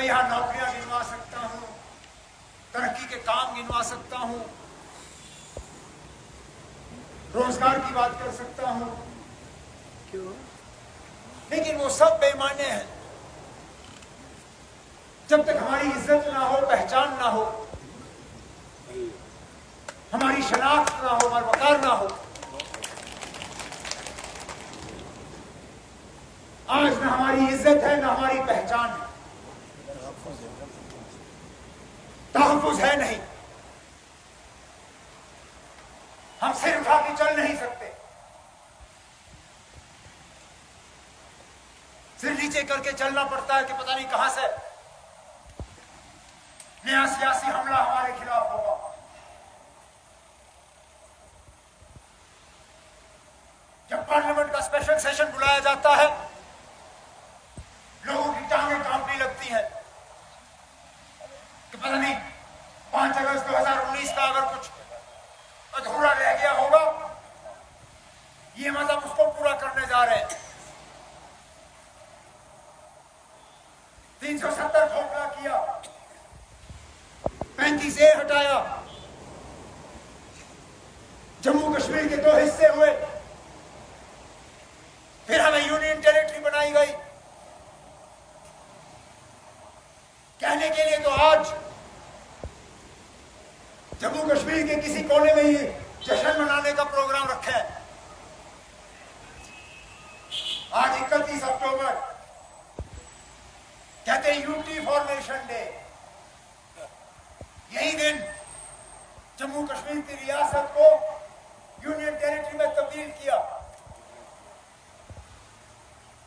यहाँ नौकरियां गिनवा सकता हूं, तरक्की के काम गिनवा सकता हूं, रोजगार की बात कर सकता हूं, क्यों? लेकिन वो सब बेमाने हैं जब तक हमारी इज्जत ना हो, पहचान ना हो, हमारी शनाख्त ना हो, हमारा वकार ना हो। आज न हमारी इज्जत है, न हमारी पहचान है, तहफ़्फ़ुज़ है नहीं, हम सिर उठा के चल नहीं सकते, सिर नीचे करके चलना पड़ता है कि पता नहीं कहां से नया सियासी हमला हमारे खिलाफ होगा। जब पार्लियामेंट का स्पेशल सेशन बुलाया जाता है, लोगों की टांगें कांपने लगती हैं कि पता नहीं 5 अगस्त 2019 का अगर कुछ अधूरा रह गया होगा, ये मतलब उसको पूरा करने जा रहे हैं। 370 खोखला किया, 35A हटाया, जम्मू कश्मीर के 2 हिस्से हुए, फिर हमें यूनियन टेरिटरी बनाई गई। कहने के लिए तो आज जम्मू कश्मीर के किसी कोने में ही जश्न मनाने का प्रोग्राम रखा है। आज 31 अक्टूबर, कहते हैं यूटी फॉर्मेशन डे। यही दिन जम्मू कश्मीर की रियासत को यूनियन टेरिटरी में तब्दील किया।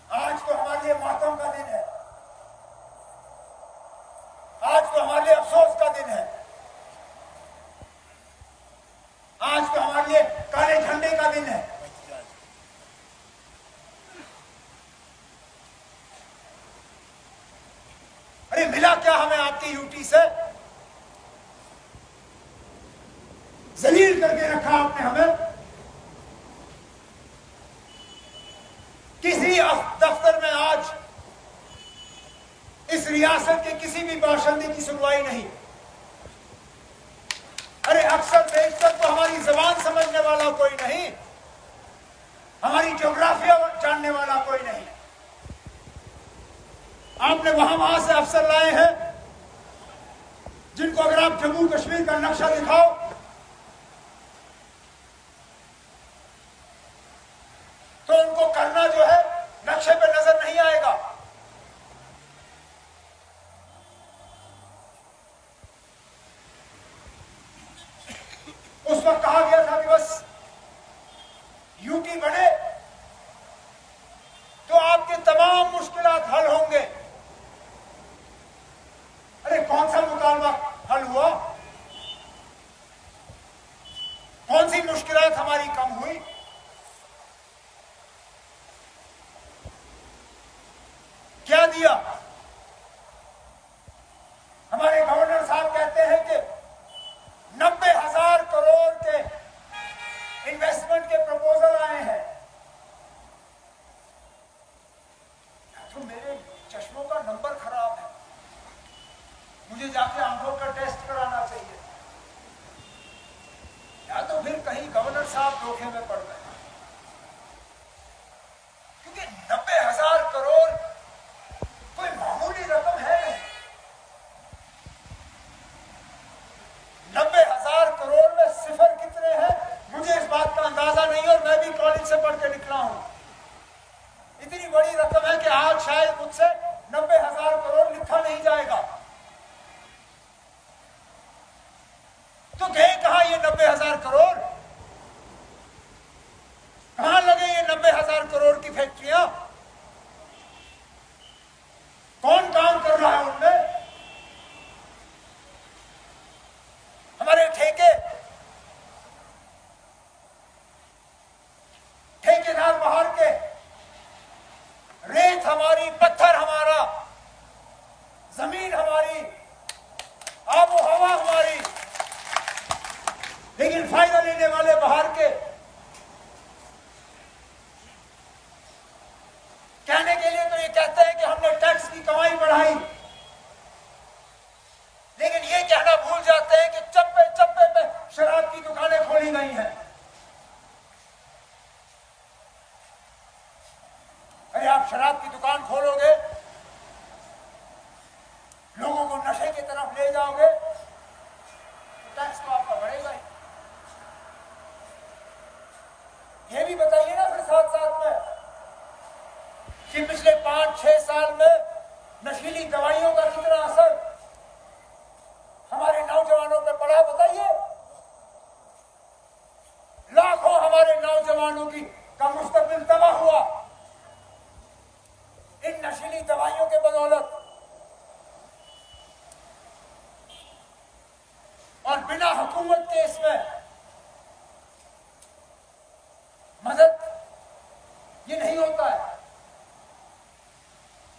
आज तो हमारे लिए मातम का दिन है, आज तो हमारे लिए अफसोस का दिन है, आज तो हमारे लिए काले झंडे का दिन है। अरे मिला क्या हमें आपकी यूटी से? जलील करके रखा आपने हमें। किसी दफ्तर में आज इस रियासत के किसी भी बाशिंदे की सुनवाई नहीं। अरे अक्सर बेशतर तो हमारी जबान समझने वाला कोई नहीं, हमारी ज्योग्राफिया जानने वाला कोई नहीं। आपने वहां से अफसर लाए हैं जिनको अगर आप जम्मू कश्मीर का नक्शा दिखाओ तो उनको करना जो है नक्शे पे नजर नहीं आएगा। उस वक्त कहा गया था कि बस यूटी बने तो आपके तमाम मुश्किलात हल होंगे। अरे कौन सा मुतालबा हल हुआ? कौन सी मुश्किलात हमारी कम हुई? क्या दिया? हमारे गवर्नर साहब कहते हैं कि 90,000 करोड़ के इन्वेस्टमेंट के प्रपोजल आए हैं। तो मेरे चश्मों का नंबर खराब है, मुझे जाके आंखों का टेस्ट कराना चाहिए, या तो फिर कहीं गवर्नर साहब धोखे में पड़ गए, क्योंकि 90,000 करोड़ कोई मामूली रकम है नहीं। 90,000 करोड़ में सिफर कितने हैं मुझे इस बात का अंदाजा नहीं, और मैं भी कॉलेज से पढ़ के निकला हूं। इतनी बड़ी रकम है कि आज शायद मुझसे 90,000 करोड़ लिखा नहीं जाएगा। तो गए कहां ये 90,000 करोड़? कहां लगे ये 90,000 करोड़ की फैक्ट्रियां? कौन काम कर रहा है उनमें? हमारे ठेकेदार बाहर के, रेत हमारी, पत्थर हमारा, जमीन हमारी, आबो हवा हमारी, लेकिन फायदा लेने वाले बाहर के। कहने के लिए तो ये कहते हैं कि हमने टैक्स की कमाई बढ़ाई, शराब की दुकान खोलोगे, लोगों को नशे की तरफ ले जाओगे, तो टैक्स तो आपका बढ़ेगा ही। ये भी बताइए ना फिर साथ साथ में कि पिछले 5-6 साल में नशीली दवाइयों का कितना असर हमारे नौजवानों पे पड़ा, बताइए। लाखों हमारे नौजवानों का मुस्तकबिल तबाह हुआ इन नशीली दवाइयों के बदौलत। और बिना हुकूमत के इसमें मदद ये नहीं होता है।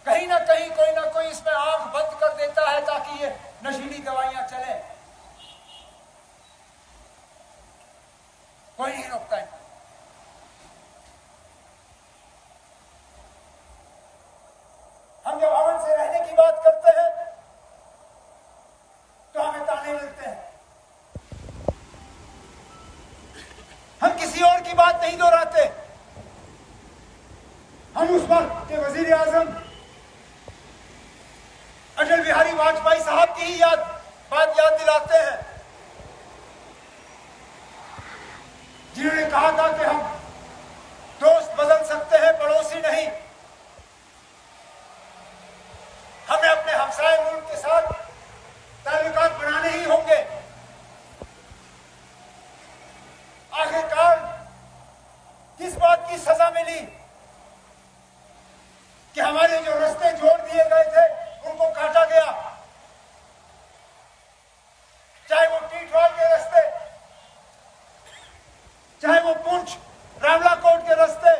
कहीं ना कहीं कोई ना कोई इसमें आंख बंद कर देता है ताकि ये नशीली दवाइयां चले। कोई नहीं रोकता है। हम जब अमन से रहने की बात करते हैं तो हमें ताने मिलते हैं। हम किसी और की बात नहीं दोहराते। हम उस वक्त के वजीर आजम अटल बिहारी वाजपेयी साहब की ही बात याद दिलाते हैं, जिन्होंने कहा था कि हम दोस्त बदल सकते हैं, पड़ोसी नहीं। हमें अपने हमसाए मुल्क के साथ ताल्लुकात बनाने ही होंगे। आखिरकार किस बात की सजा मिली कि हमारे जो रास्ते जोड़ दिए गए थे उनको काटा गया, चाहे वो टीटवाल के रास्ते, चाहे वो पुंछ रावलाकोट के रास्ते,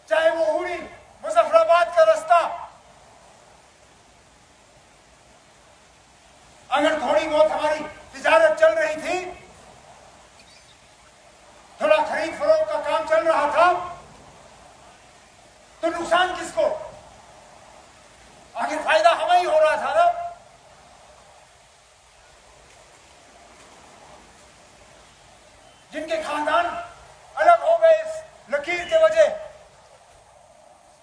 चाहे वो उड़ी मुजफ्फराबाद का रास्ता। अगर थोड़ी बहुत हमारी तिजारत चल रही थी, थोड़ा खरीद फरोख्त का काम चल रहा था, तो नुकसान किसको? आखिर फायदा हमें ही हो रहा था ना। जिनके खानदान अलग हो गए इस लकीर के वजह,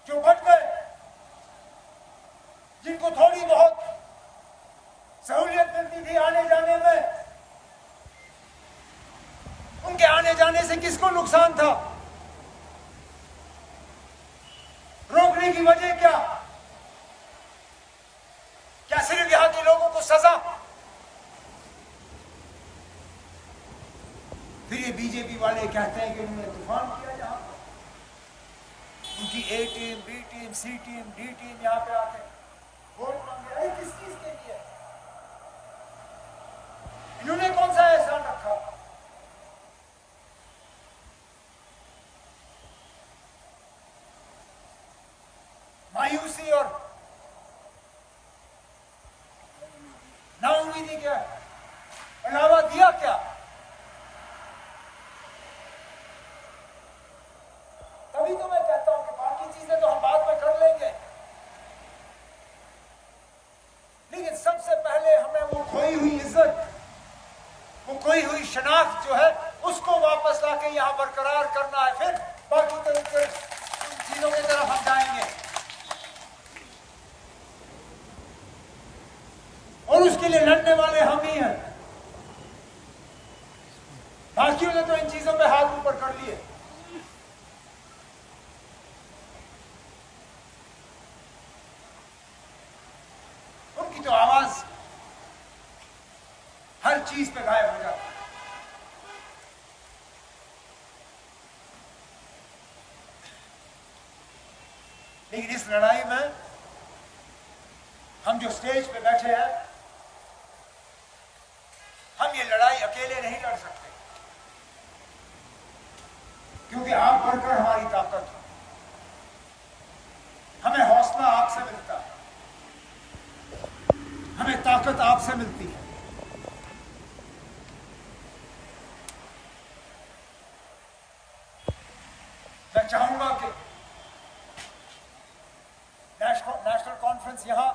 जो बच गए, जिनको थोड़ी बहुत सहूलियत मिलती थी आने जाने में, उनके आने जाने से किसको नुकसान था? रोकने की वजह क्या? क्या सिर्फ यहां के लोगों को सजा? फिर ये बीजेपी वाले कहते हैं कि उन्होंने तूफान किया यहां पर, उनकी ए टीम, बी टीम, सी टीम, डी टीम यहां पे आके वोट मांगे। अरे किस चीज के लिए? इन्होंने कौन सा एहसान रखा? मायूसी और नाउम्मीदी के अलावा दिया क्या? तभी तो मैं कहता हूं कि बाकी चीजें तो हम बाद में कर लेंगे, लेकिन सबसे पहले हमें वो खोई हुई इज्जत, वो खोई हुई शनाख्त जो है, उसको वापस लाके यहां बरकरार करना है। फिर बाकी चीजों की तरफ हम जाएंगे। और उसके लिए लड़ने वाले हम ही हैं। बाकियों ने तो इन चीजों पे हाथ ऊपर कर लिए। उनकी तो आवाज हर चीज पे गायब हो जाती है। लेकिन इस लड़ाई में हम जो स्टेज पे बैठे हैं, हम ये लड़ाई अकेले नहीं लड़ सकते, क्योंकि आप बढ़कर हमारी ताकत हो। हमें हौसला आपसे मिलता है, हमें ताकत आपसे मिलती है। मैं चाहूंगा कि नेशनल कॉन्फ्रेंस यहां